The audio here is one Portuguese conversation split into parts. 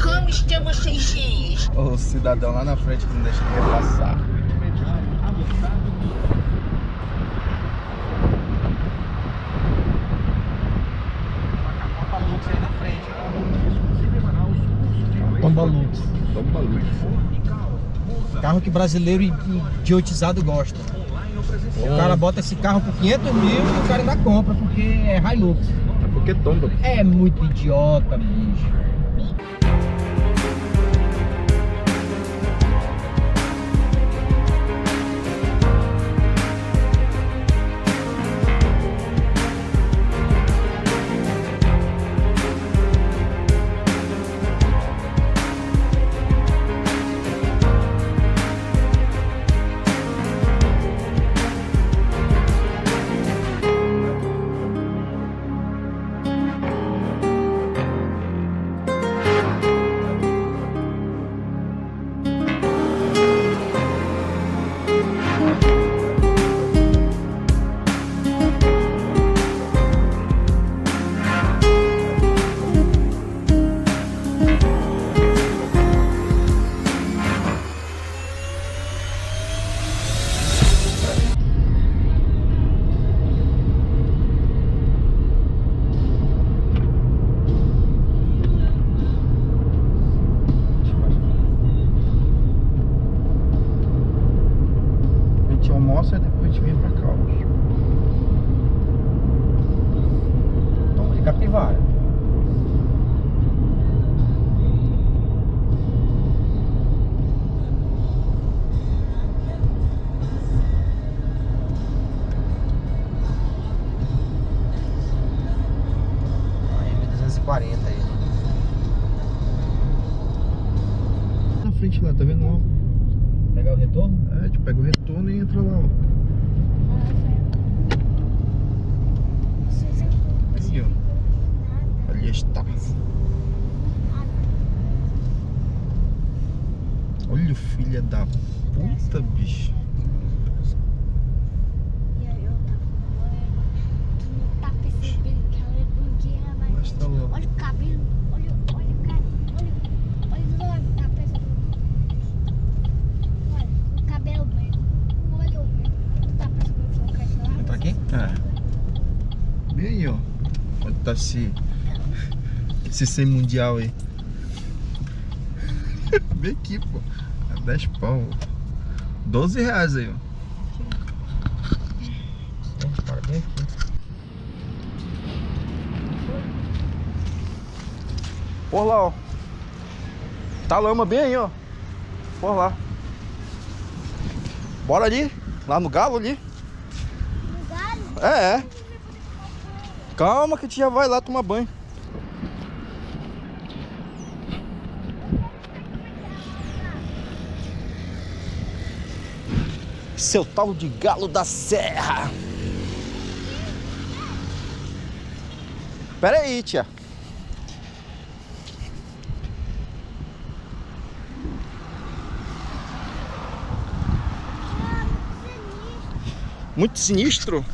Como estão vocês, gente? O cidadão lá na frente que não deixa ninguém passar. Tombalux. Tombalux. Carro que brasileiro idiotizado gosta. O cara bota esse carro por 500 mil e o cara ainda compra porque é Hilux. É porque tomba. É muito idiota, bicho. Almoça e depois a gente vem pra cá. Toma de capivara. Aí, 1240 aí. Na frente lá, tá vendo? Ó. Pegar o retorno? É, a gente pega o retorno e entra lá, ó. Aí, ó. Ali está. Olha o filho da puta, bicho. Tá percebendo que ela é blogueira, mas Mas tá louco. olha o cabelo, olha, cara, olha o nome, tá percebendo? Olha, o cabelo dele, olha, tá percebendo que é um cachorro? Entra aqui? É. Bem aí, ó. Onde tá esse 100 mundial aí. Bem aqui, pô. É 10 pau. 12 reais aí, ó. Para bem aqui. Por lá, ó. Tá lama bem aí, ó. Por lá. Bora ali. Lá no galo ali. No galho? É. Calma que a gente já vai lá tomar banho. Seu tal de galo da serra. Pera aí, tia. Muito sinistro.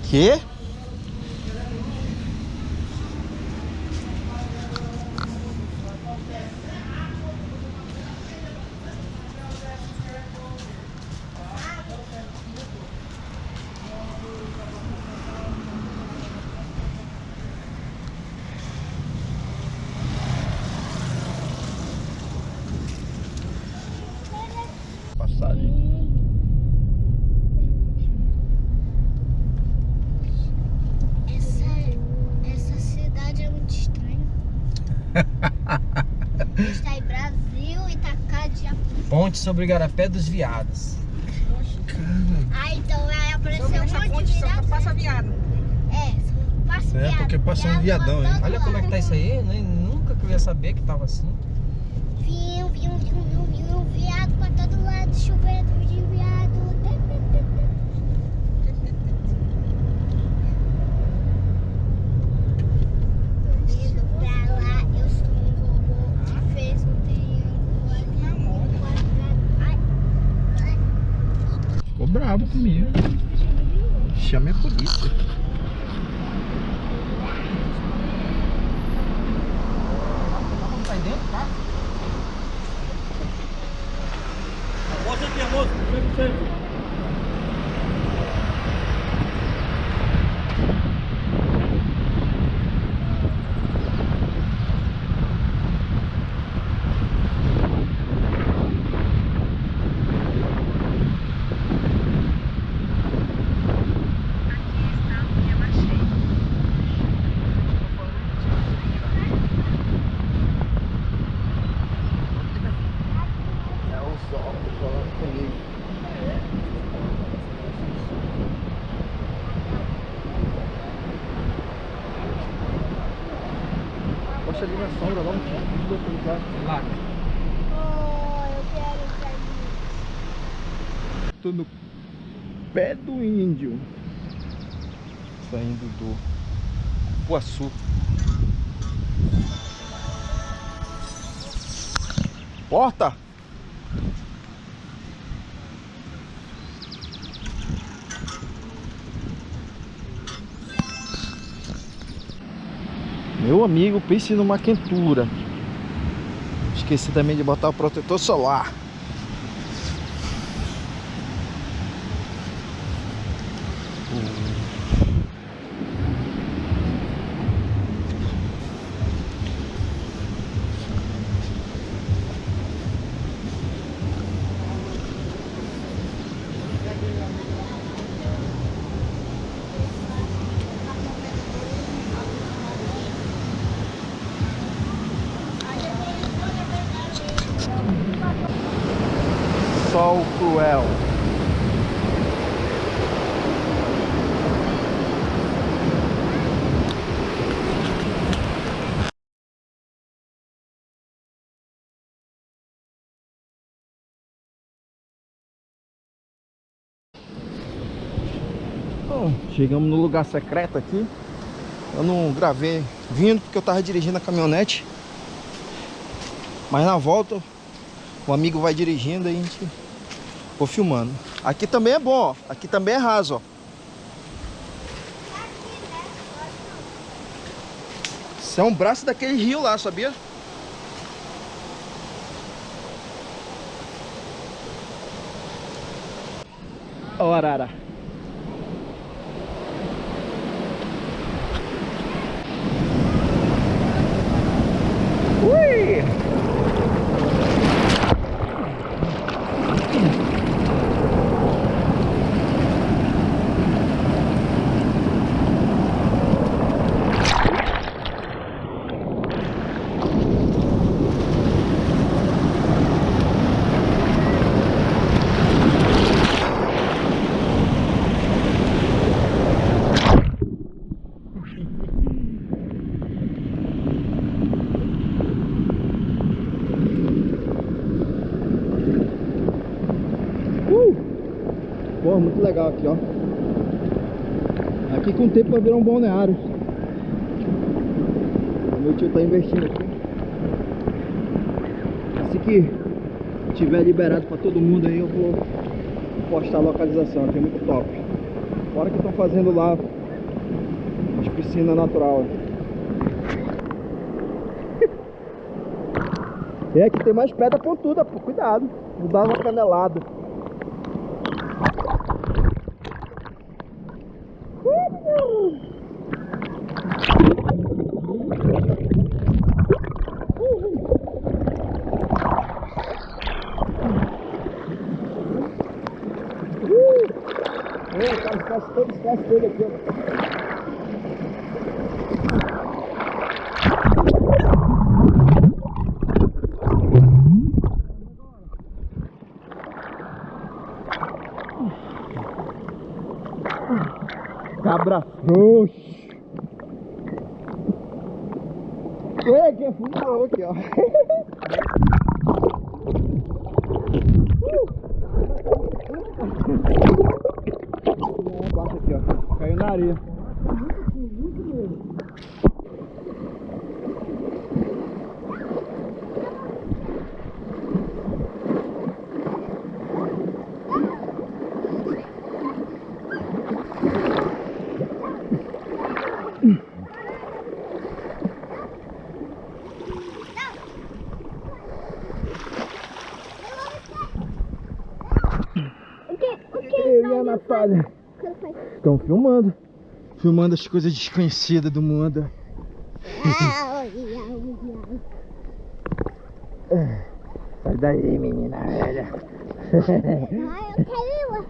Quê? Passar ali. Está em Brasil, Itacá de Japão. Ponte sobre o Igarapé dos Viados. Ah, então vai aparecer um Essa monte ponte de só viado. passa viado. Passa É, viado. porque passou um Viado viadão, pra hein? todo Olha como é que lado. tá isso aí, né? Nunca que eu ia saber que tava assim. Viu, viado pra todo lado, chovendo de viado. Indo pra lá, eu sou um robô que fez um triângulo ali, um quadrado. Ai. Ficou bravo comigo. Chame a polícia. Vamos sair dentro, tá? Você aqui, moço. Sempre. É o sol que eu coloco comigo. Poxa, ali na sombra, vamos desautorizar. Lá. Oh, eu quero ir pra mim. Tô no pé do índio. Saindo do Cupuaçu. Porta! Meu amigo, pense numa quentura. Esqueci também de botar o protetor solar. Sol cruel. Bom, chegamos no lugar secreto aqui. Eu não gravei vindo porque eu tava dirigindo a caminhonete. Mas na volta o amigo vai dirigindo e a gente vou filmando. Aqui também é bom, ó. Aqui também é raso, ó. Isso é um braço daquele rio lá, sabia? Ó, arara. Ui! Pô, muito legal aqui, ó. Aqui com o tempo vai virar um balneário. Meu tio tá investindo aqui. Assim que tiver liberado pra todo mundo aí, eu vou postar a localização aqui, é muito top. Fora que estão fazendo lá de piscina natural. E aqui tem mais pedra pontuda, pô, cuidado, vou dar uma canelada. Esquece dele aqui, ó. Abraçou. É, que afundou aqui, ó. Baixa aqui, ó. Caiu na areia. Eu e a Natália estão filmando. Filmando as coisas desconhecidas do mundo. Sai daí, menina velha. Eu quero.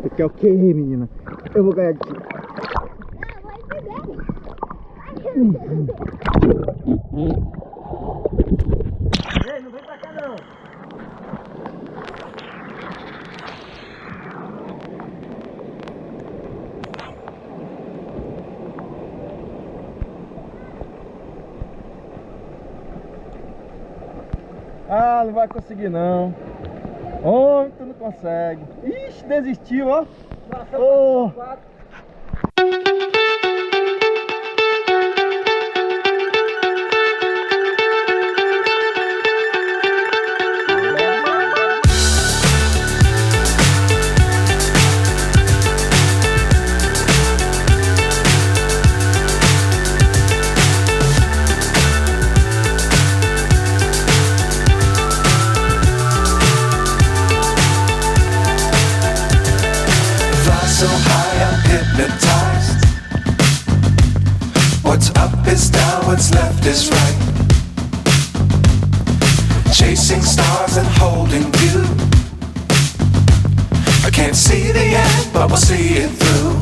Tu quer o que, menina? Eu vou ganhar de ti. Ei, não vem pra cá não. Ah, não vai conseguir não. Homem, tu não consegue. Ixi, desistiu, ó. Oh. So high I'm hypnotized. What's up is down, what's left is right. Chasing stars and holding you. I can't see the end, but we'll see it through.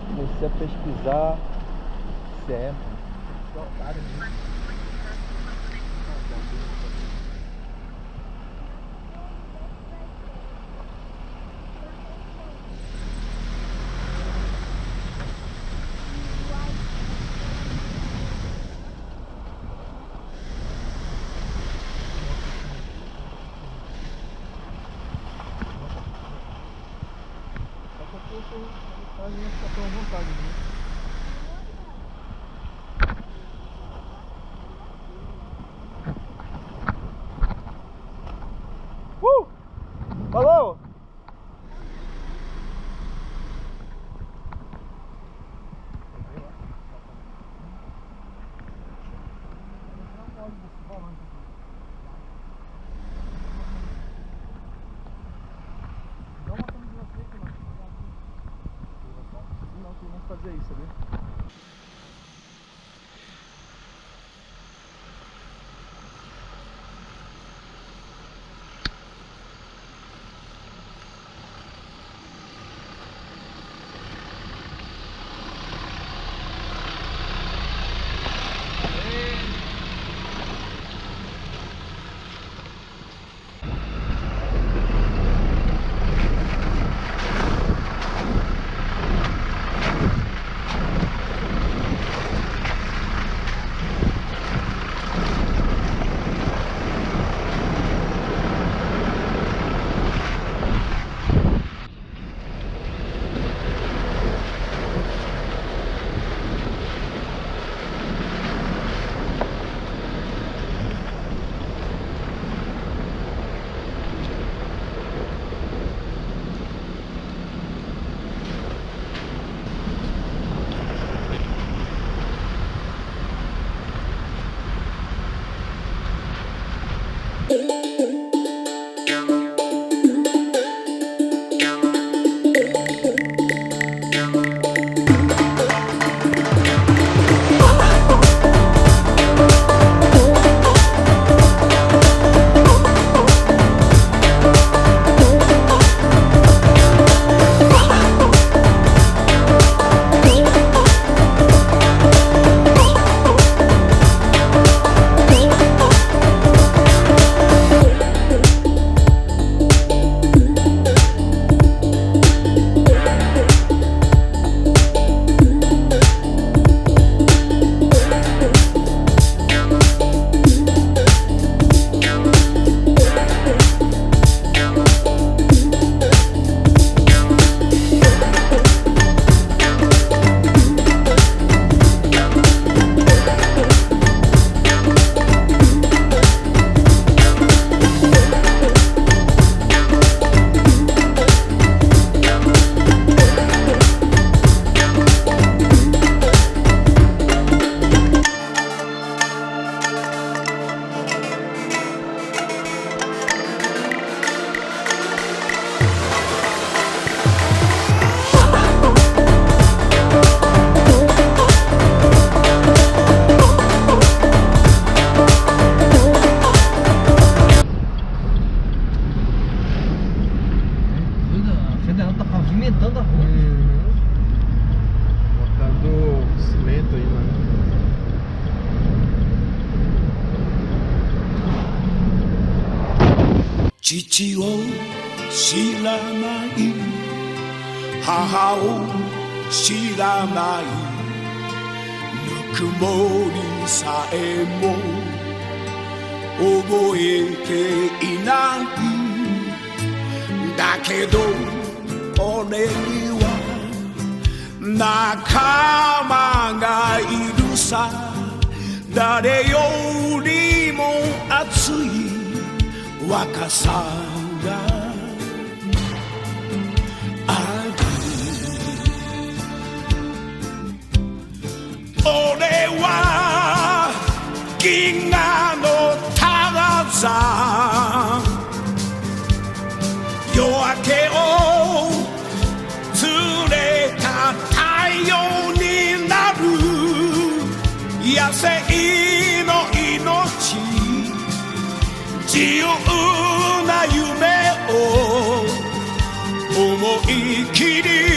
Comecei a pesquisar se é. Falou! Fazer isso, sabia? 父を知らない母を知らないぬくもりさえも覚えていないだけど俺には仲間がいるさ誰よりも熱い若さがある俺は銀河のターザン夜明けを連れた太陽になる野生の命自由な夢を思い切り